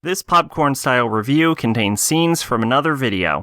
This popcorn-style review contains scenes from another video.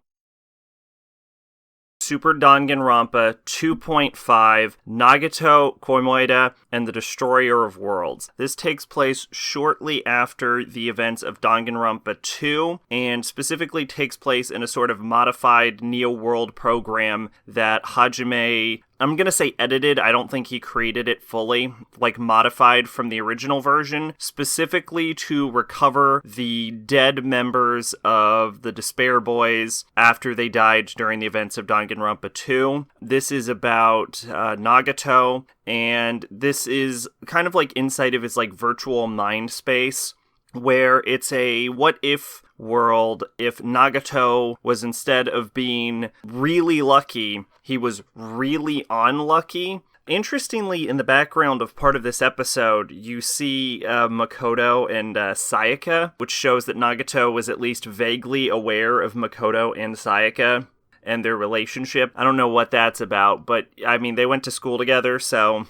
Super Danganronpa 2.5, Nagito Komaeda, and the Destroyer of Worlds. This takes place shortly after the events of Danganronpa 2, and specifically takes place in a sort of modified Neo-World program that Hajime, I'm gonna say edited, I don't think he created it fully, like modified from the original version, specifically to recover the dead members of the Despair Boys after they died during the events of Danganronpa 2. This is about Nagito, and this is kind of like inside of his like virtual mind space, where it's a what-if world if Nagito was, instead of being really lucky, he was really unlucky. Interestingly, in the background of part of this episode, you see Makoto and Sayaka, which shows that Nagito was at least vaguely aware of Makoto and Sayaka and their relationship. I don't know what that's about, but I mean, they went to school together, so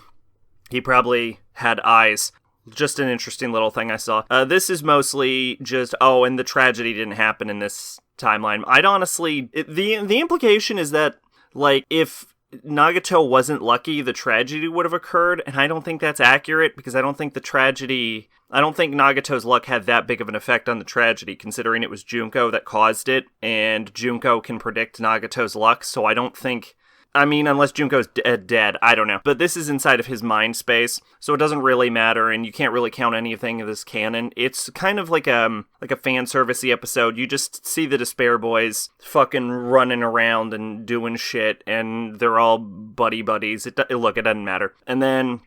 he probably had eyes. Just an interesting little thing I saw. This is mostly just, and the tragedy didn't happen in this timeline. I'd honestly, the implication is that, like, if Nagito wasn't lucky, the tragedy would have occurred, and I don't think that's accurate, because I don't think Nagito's luck had that big of an effect on the tragedy, considering it was Junko that caused it, and Junko can predict Nagito's luck, so I don't think... I mean, unless Junko's dead, I don't know. But this is inside of his mind space, so it doesn't really matter, and you can't really count anything of this canon. It's kind of like a fan servicey episode. You just see the Despair Boys fucking running around and doing shit, and they're all buddies. Look, it doesn't matter. And then,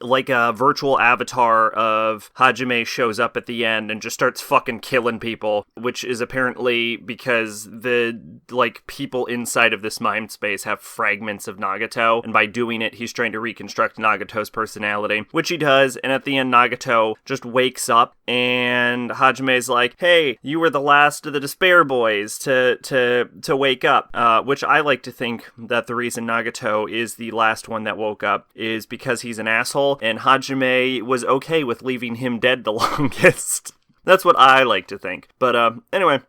like, a virtual avatar of Hajime shows up at the end and just starts fucking killing people, which is apparently because the, like, people inside of this mind space have fragments of Nagito, and by doing it, he's trying to reconstruct Nagito's personality, which he does, and at the end, Nagito just wakes up, and Hajime's like, hey, you were the last of the Despair Boys to wake up, which I like to think that the reason Nagito is the last one that woke up is because he's an asshole, and Hajime was okay with leaving him dead the longest. That's what I like to think. But anyway,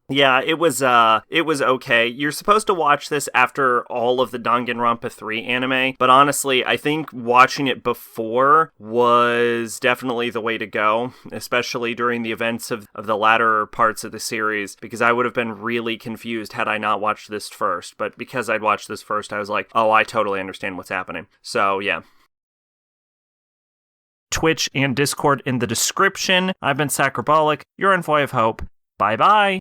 yeah, it was okay. You're supposed to watch this after all of the Danganronpa 3 anime, but honestly, I think watching it before was definitely the way to go, especially during the events of the latter parts of the series, because I would have been really confused had I not watched this first. But because I'd watched this first, I was like, oh, I totally understand what's happening. So, yeah. Twitch and Discord in the description. I've been Sacrobolic. You're Envoy of Hope. Bye-bye.